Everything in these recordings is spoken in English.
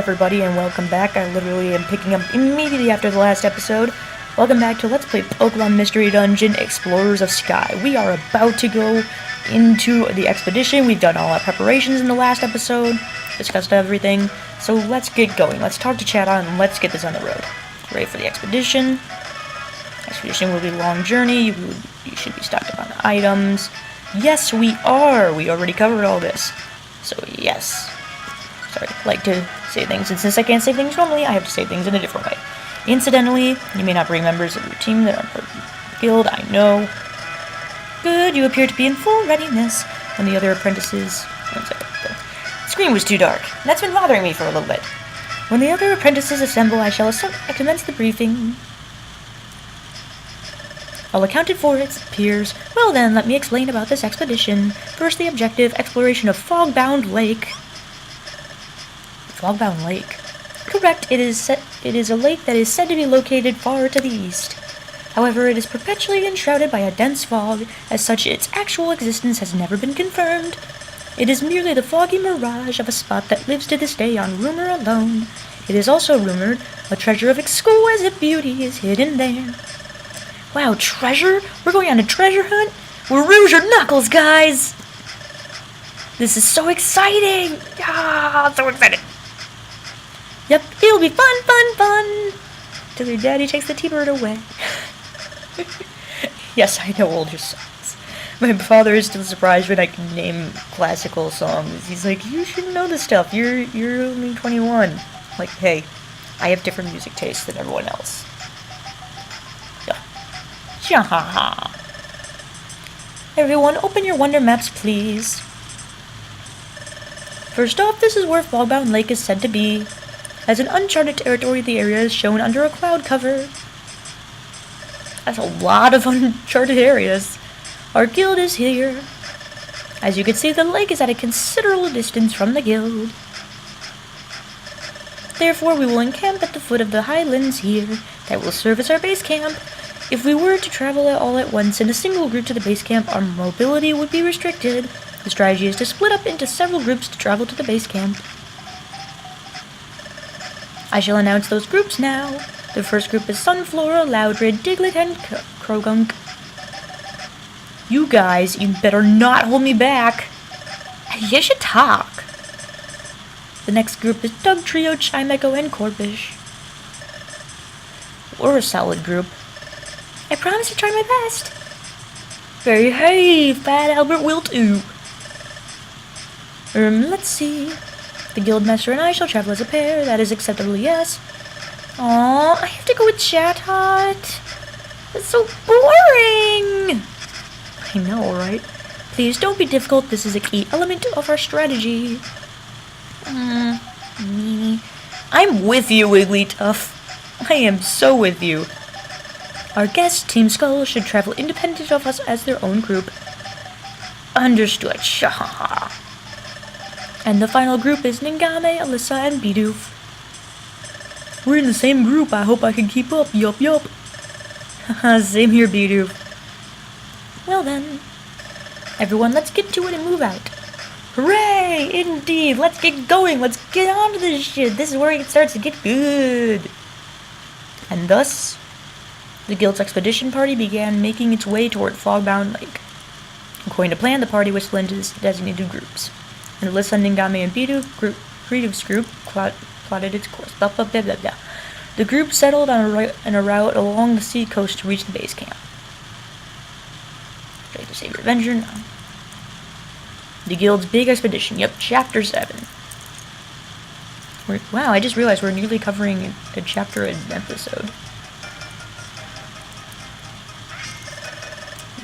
everybody, and welcome back. I literally am picking up immediately after the last episode. Welcome back to Let's Play Pokemon Mystery Dungeon Explorers of Sky. We are about to go into the expedition. We've done all our preparations in the last episode, discussed everything, so let's get going. Let's talk to Chad on and let's get this on the road. Ready for the expedition. Expedition will be a long journey. You should be stocked up on items. Yes, we are. We already covered all this. So, yes. Sorry, I like to say things, and since I can't say things normally, I have to say things in a different way. Incidentally, you may not bring members of your team that are part of the guild, I know. Good, you appear to be in full readiness. When the other apprentices... One second, the screen was too dark. That's been bothering me for a little bit. When the other apprentices assemble, I commence the briefing. All accounted for, it appears. Well then, let me explain about this expedition. First, the objective, exploration of Fogbound Lake. Fogbound Lake. Correct, it is a lake that is said to be located far to the east. However, it is perpetually enshrouded by a dense fog. As such, its actual existence has never been confirmed. It is merely the foggy mirage of a spot that lives to this day on rumor alone. It is also rumored a treasure of exquisite beauty is hidden there. Wow, treasure? We're going on a treasure hunt? We're Rouge your Knuckles, guys! This is so exciting! Ah, I'm so excited! Yep, it'll be fun, fun, fun! Till your daddy takes the T-Bird away. Yes, I know older songs. My father is still surprised when I can name classical songs. He's like, you should know this stuff. You're only 21. Like, hey, I have different music tastes than everyone else. Yeah. Everyone, open your wonder maps, please. First off, this is where Fogbound Lake is said to be. As an uncharted territory, the area is shown under a cloud cover. That's a lot of uncharted areas. Our guild is here. As you can see, the lake is at a considerable distance from the guild. Therefore, we will encamp at the foot of the highlands here. That will serve as our base camp. If we were to travel all at once in a single group to the base camp, our mobility would be restricted. The strategy is to split up into several groups to travel to the base camp. I shall announce those groups now. The first group is Sunflora, Loudred, Diglett, and Krogunk. You guys, you better not hold me back. You should talk. The next group is Dugtrio, Chimecho, and Corbish. We're a solid group. I promise to try my best. Hey, Fat Albert will too. Let's see. The Guildmaster and I shall travel as a pair. That is acceptable, yes. Aw, I have to go with Chatot. That's so boring. I know, right? Please don't be difficult. This is a key element of our strategy. Me. I'm with you, Wigglytuff. I am so with you. Our guest, Team Skull, should travel independent of us as their own group. Understood. Shahaha. And the final group is Ningame, Alyssa, and Bidoof. We're in the same group. I hope I can keep up. Yup. Haha, same here, Bidoof. Well then. Everyone, let's get to it and move out. Hooray! Indeed! Let's get going! Let's get on to this shit! This is where it starts to get good! And thus, the guild's expedition party began making its way toward Fogbound Lake. According to plan, the party was split into designated groups. And Alyssa, Ningame, and Bidoof's group plotted its course. Blah, blah, blah, blah, blah. The group settled on a route along the sea coast to reach the base camp. Ready to save your adventure now. The guild's big expedition. Yep, Chapter 7. Wow, I just realized we're nearly covering a chapter an episode.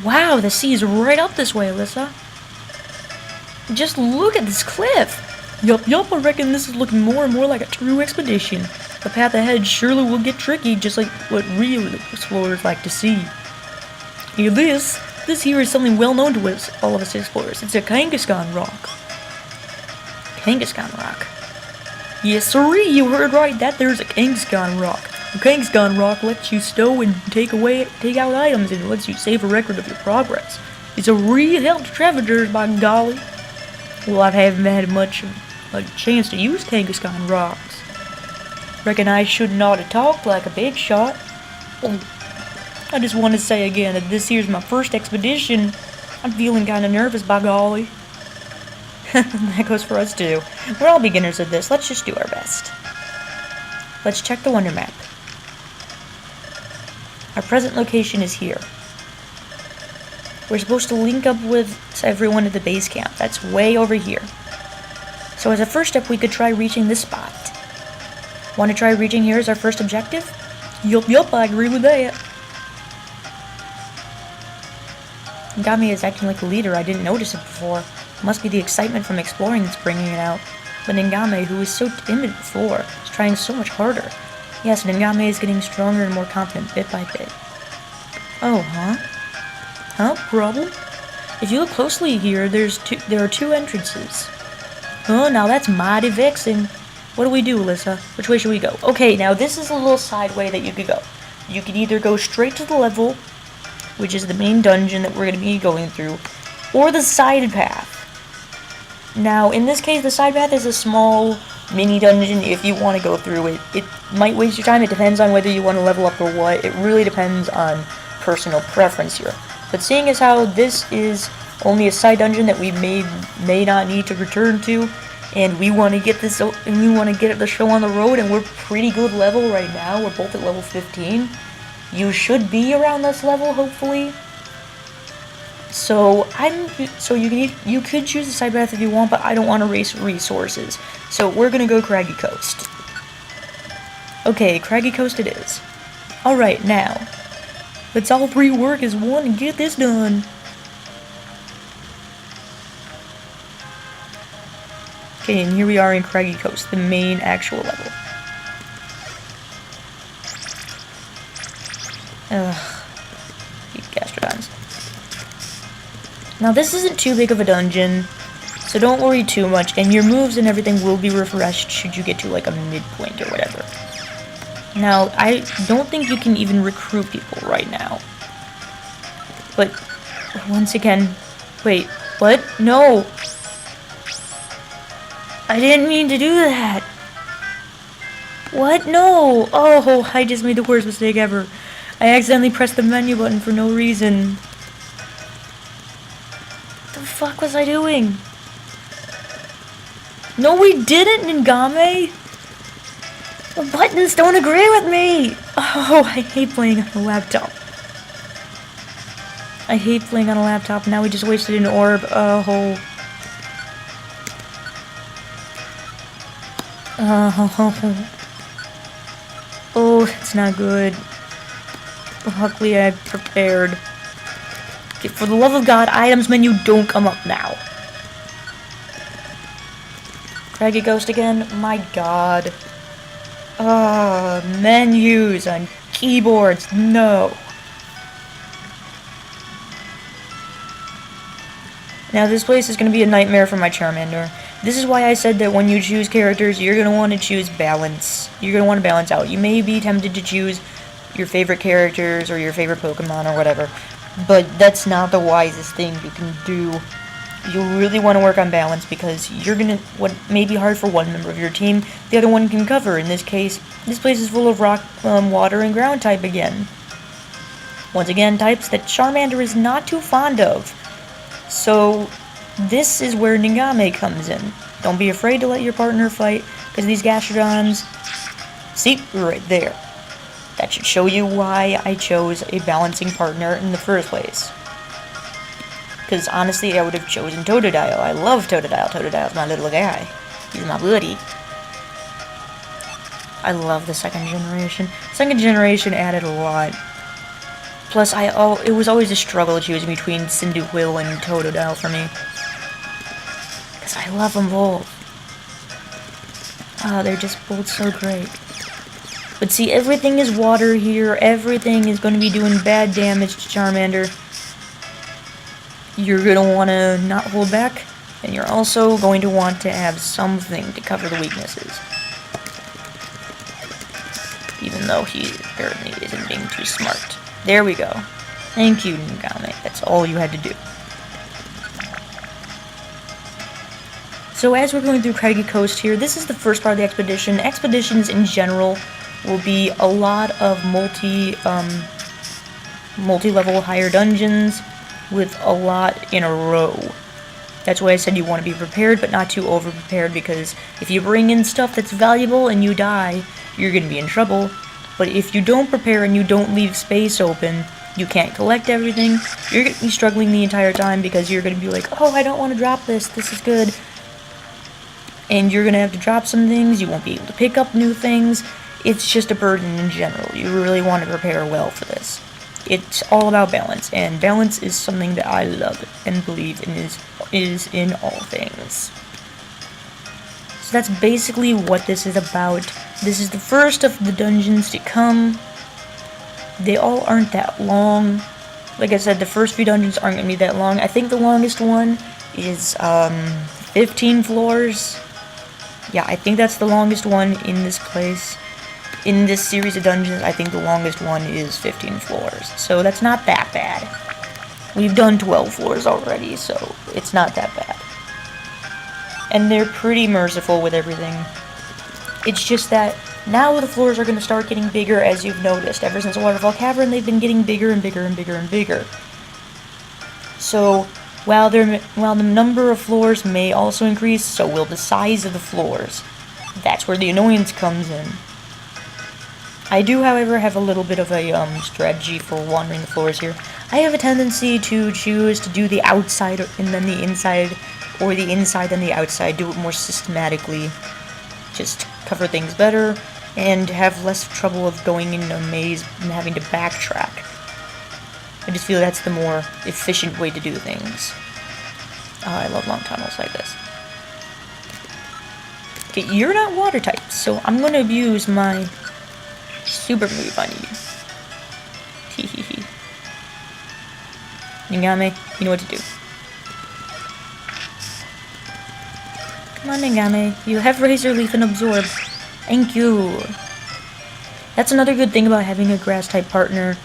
Wow, the sea is right up this way, Alyssa. Just look at this cliff. Yup, I reckon this is looking more and more like a true expedition. The path ahead surely will get tricky, just like what real explorers like to see. Hey, this here is something well known to us, all of us explorers. It's a Kangaskhan rock. Kangaskhan rock? Yes, sirree, you heard right. That there's a Kangaskhan rock. A Kangaskhan rock lets you stow and take out items, and lets you save a record of your progress. It's a real help to travelers, by golly. Well, I haven't had much of a chance to use Kangaskhan rocks. Reckon I should not have talked like a big shot. Oh, I just want to say again that this here's my first expedition. I'm feeling kind of nervous, by golly. That goes for us too. We're all beginners at this. Let's just do our best. Let's check the wonder map. Our present location is here. We're supposed to link up with everyone at the base camp. That's way over here. So as a first step, we could try reaching this spot. Want to try reaching here as our first objective? Yup, I agree with that. Ngame is acting like a leader. I didn't notice it before. Must be the excitement from exploring that's bringing it out. But Ngame, who was so timid before, is trying so much harder. Yes, Ngame is getting stronger and more confident bit by bit. Oh, huh? Huh? Problem? If you look closely here, there are two entrances. Oh, now that's mighty vexing. What do we do, Alyssa? Which way should we go? Okay, now this is a little side way that you could go. You could either go straight to the level, which is the main dungeon that we're going to be going through, or the side path. Now, in this case, the side path is a small mini dungeon if you want to go through it. It might waste your time. It depends on whether you want to level up or what. It really depends on personal preference here. But seeing as how this is only a side dungeon that we may not need to return to, and we want to get this, and we want to get the show on the road, and we're pretty good level right now. We're both at level 15. You should be around this level, hopefully. So you could choose the side path if you want, but I don't want to waste resources. So we're gonna go Craggy Coast. Okay, Craggy Coast it is. Alright, now let's all three work as one and get this done. Okay, and here we are in Craggy Coast, the main actual level. Ugh, you gastrodons. Now this isn't too big of a dungeon, so don't worry too much, and your moves and everything will be refreshed should you get to like a midpoint or whatever. Now, I don't think you can even recruit people right now. But, once again, wait, what? No! I didn't mean to do that! What? No! Oh, I just made the worst mistake ever. I accidentally pressed the menu button for no reason. What the fuck was I doing? No, we didn't, Ngame! The buttons don't agree with me! Oh, I hate playing on a laptop. I hate playing on a laptop. Now we just wasted an orb. Oh. Oh, that's not good. Luckily, I prepared. Okay, for the love of God, items menu don't come up now. Craggy Ghost again? My God. Menus on keyboards. No. Now this place is going to be a nightmare for my Charmander. This is why I said that when you choose characters, you're going to want to choose balance. You're going to want to balance out. You may be tempted to choose your favorite characters or your favorite Pokemon or whatever, but that's not the wisest thing you can do. You really want to work on balance because you're gonna, what may be hard for one member of your team, the other one can cover. In this case, this place is full of rock, water, and ground type again. Once again, types that Charmander is not too fond of. So, this is where Ngame comes in. Don't be afraid to let your partner fight, because these Gastrodons, see, right there. That should show you why I chose a balancing partner in the first place. Because honestly, I would have chosen Totodile. I love Totodile. Totodile's my little guy. He's my buddy. I love the second generation. Second generation added a lot. Plus, it was always a struggle choosing between Cyndaquil and Totodile for me. Because I love them both. They're just both so great. But see, everything is water here. Everything is going to be doing bad damage to Charmander. You're going to want to not hold back, and you're also going to want to have something to cover the weaknesses. Even though he apparently isn't being too smart. There we go. Thank you, Ngame. That's all you had to do. So as we're going through Craig Coast here, this is the first part of the expedition. Expeditions in general will be a lot of multi-level higher dungeons with a lot in a row. That's why I said you want to be prepared, but not too over-prepared, because if you bring in stuff that's valuable and you die, you're going to be in trouble. But if you don't prepare and you don't leave space open, you can't collect everything, you're going to be struggling the entire time, because you're going to be like, oh, I don't want to drop this is good. And you're going to have to drop some things, you won't be able to pick up new things. It's just a burden in general. You really want to prepare well for this. It's all about balance, and balance is something that I love and believe in is in all things. So that's basically what this is about. This is the first of the dungeons to come. They all aren't that long. Like I said, the first few dungeons aren't going to be that long. I think the longest one is 15 floors. Yeah, I think that's the longest one in this place. In this series of dungeons, I think the longest one is 15 floors. So that's not that bad. We've done 12 floors already, so it's not that bad. And they're pretty merciful with everything. It's just that now the floors are going to start getting bigger, as you've noticed. Ever since the Waterfall Cavern, they've been getting bigger and bigger and bigger and bigger. So while the number of floors may also increase, so will the size of the floors. That's where the annoyance comes in. I do, however, have a little bit of a strategy for wandering the floors here. I have a tendency to choose to do the outside and then the inside, or the inside and the outside, do it more systematically. Just cover things better, and have less trouble of going in a maze and having to backtrack. I just feel that's the more efficient way to do things. Oh, I love long tunnels like this. Okay, you're not water type, so I'm going to abuse my super move on you. Hehehe. You got me? You know what to do. Come on, Ningame. You have Razor Leaf and Absorb. Thank you. That's another good thing about having a grass-type partner.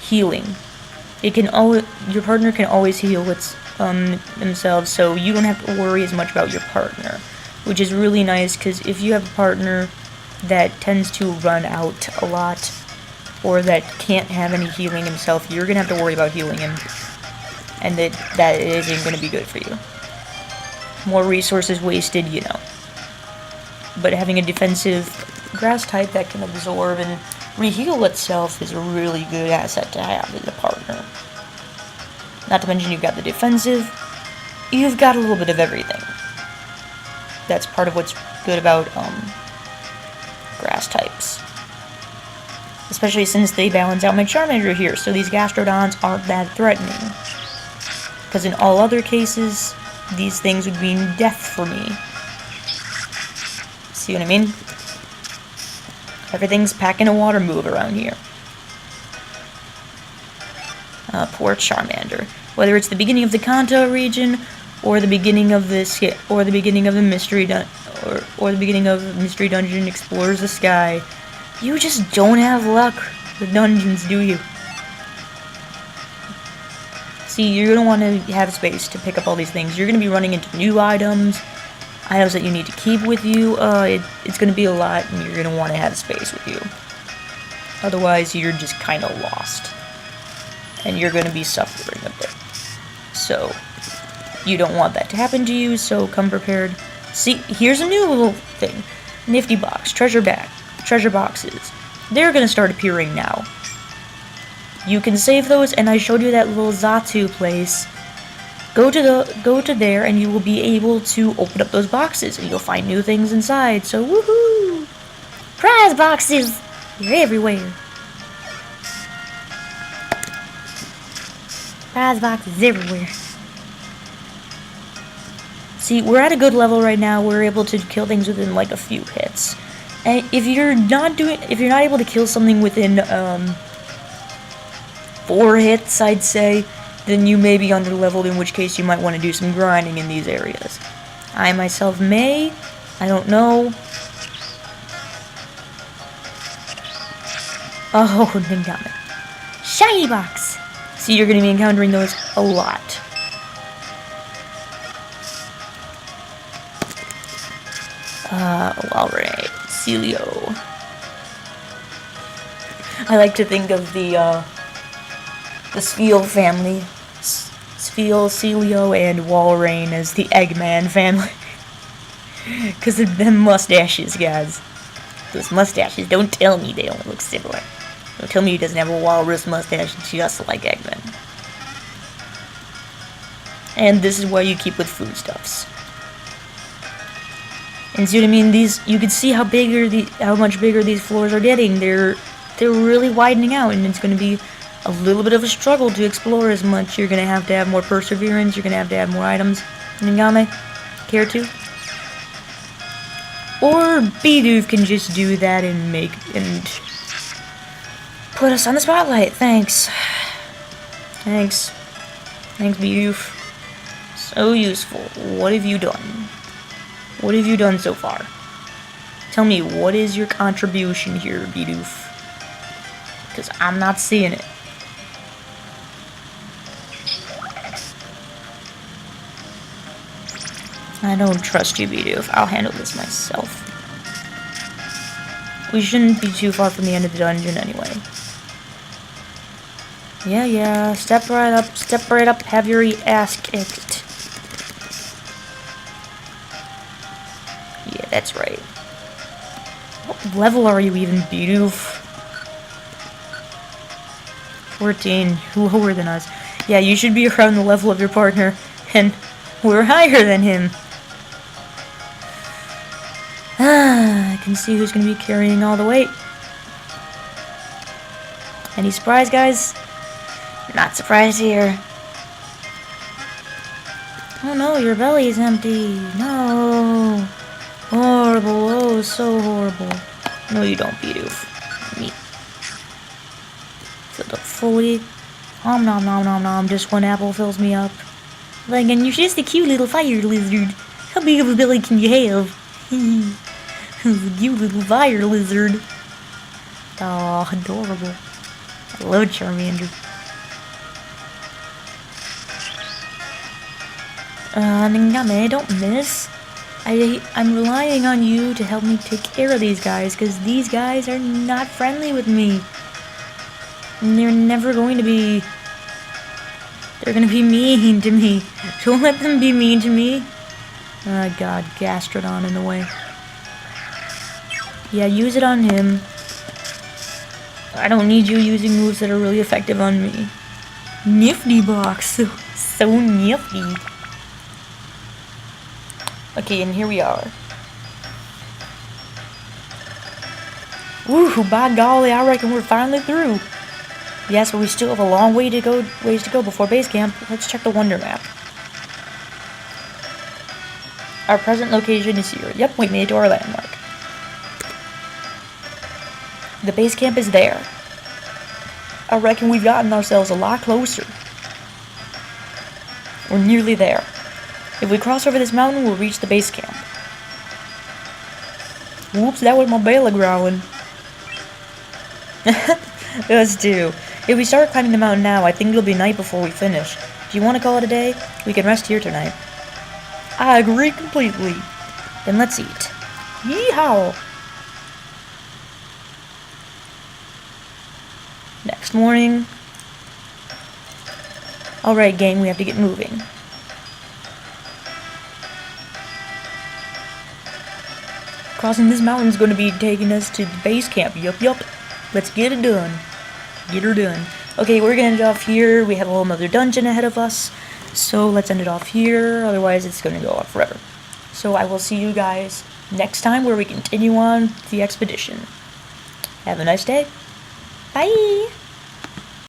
Healing. Your partner can always heal themselves, so you don't have to worry as much about your partner. Which is really nice, because if you have a partner that tends to run out a lot, or that can't have any healing himself, you're going to have to worry about healing him. And that isn't going to be good for you. More resources wasted, you know. But having a defensive grass type that can absorb and re-heal itself is a really good asset to have as a partner. Not to mention you've got the defensive, you've got a little bit of everything. That's part of what's good about grass types. Especially since they balance out my Charmander here, so these Gastrodons aren't that threatening. Because in all other cases, these things would mean death for me. See what I mean? Everything's packing a water move around here. Poor Charmander. Whether it's the beginning of the Kanto region, or the beginning of this, or the beginning of the Mystery or the beginning of Mystery Dungeon Explores the Sky, you just don't have luck with dungeons, do you? See, you're going to want to have space to pick up all these things. You're going to be running into new items that you need to keep with you. It's going to be a lot, and you're going to want to have space with you. Otherwise, you're just kind of lost. And you're going to be suffering a bit. So, you don't want that to happen to you, so come prepared. See, here's a new little thing. Nifty box, treasure boxes. They're going to start appearing now. You can save those, and I showed you that little Zatu place. Go to there, and you will be able to open up those boxes, and you'll find new things inside. So woohoo! Prize boxes! They're everywhere. Prize boxes everywhere. See, we're at a good level right now. We're able to kill things within like a few hits. And if you're not able to kill something within 4 hits, I'd say, then you may be under-leveled, in which case you might want to do some grinding in these areas. I myself may. I don't know. Oh, Ningame. Shiny box! See, you're going to be encountering those a lot. Alright, Celio. I like to think of the Spheal family. Spheal, Celio, and Walrein as the Eggman family. Because of them mustaches, guys. Those mustaches, don't tell me they don't look similar. Don't tell me he doesn't have a walrus mustache just like Eggman. And this is why you keep with foodstuffs. And see what I mean? You can see how much bigger these floors are getting. They're really widening out, and it's going to be a little bit of a struggle to explore as much. You're going to have more perseverance. You're going to have more items. Ningame, care to? Or Bidoof can just do that and put us on the spotlight. Thanks. Thanks, Bidoof. So useful. What have you done? What have you done so far? Tell me, what is your contribution here, Bidoof? Because I'm not seeing it. I don't trust you, Bidoof. I'll handle this myself. We shouldn't be too far from the end of the dungeon anyway. Yeah, step right up, have your ass kicked. Yeah, that's right. What level are you even, Bidoof? 14, lower than us. Yeah, you should be around the level of your partner, and we're higher than him. I can see who's going to be carrying all the weight. Any surprise, guys? Not surprised here. Oh no, your belly is empty. No. Horrible. Oh, so horrible. No, you don't, Bidoof. Me. Filled up fully. Nom nom nom nom nom. Just one apple fills me up. Like, and you're just a cute little fire lizard. How big of a belly can you have? You little fire lizard. Oh, adorable. I love Charmander. Ningame, don't miss. I'm relying on you to help me take care of these guys, because these guys are not friendly with me. And they're never going to be. They're gonna be mean to me. Don't let them be mean to me. Oh god, Gastrodon in the way. Yeah, use it on him. I don't need you using moves that are really effective on me. Nifty box. So nifty. Okay, and here we are. Woo, by golly, I reckon we're finally through. Yes, but we still have a long ways to go before base camp. Let's check the Wonder Map. Our present location is here. Yep, we made it to our landmark. The base camp is there. I reckon we've gotten ourselves a lot closer. We're nearly there. If we cross over this mountain, we'll reach the base camp. Whoops, that was my belly growling. Us too. If we start climbing the mountain now, I think it'll be night before we finish. Do you want to call it a day? We can rest here tonight. I agree completely. Then let's eat. Yeehaw! Next morning. Alright, gang, we have to get moving. Crossing this mountain is going to be taking us to the base camp. Yup. Let's get it done. Get her done. Okay, we're going to end it off here. We have a whole nother dungeon ahead of us. So let's end it off here. Otherwise, it's going to go on forever. So I will see you guys next time where we continue on the expedition. Have a nice day. Bye!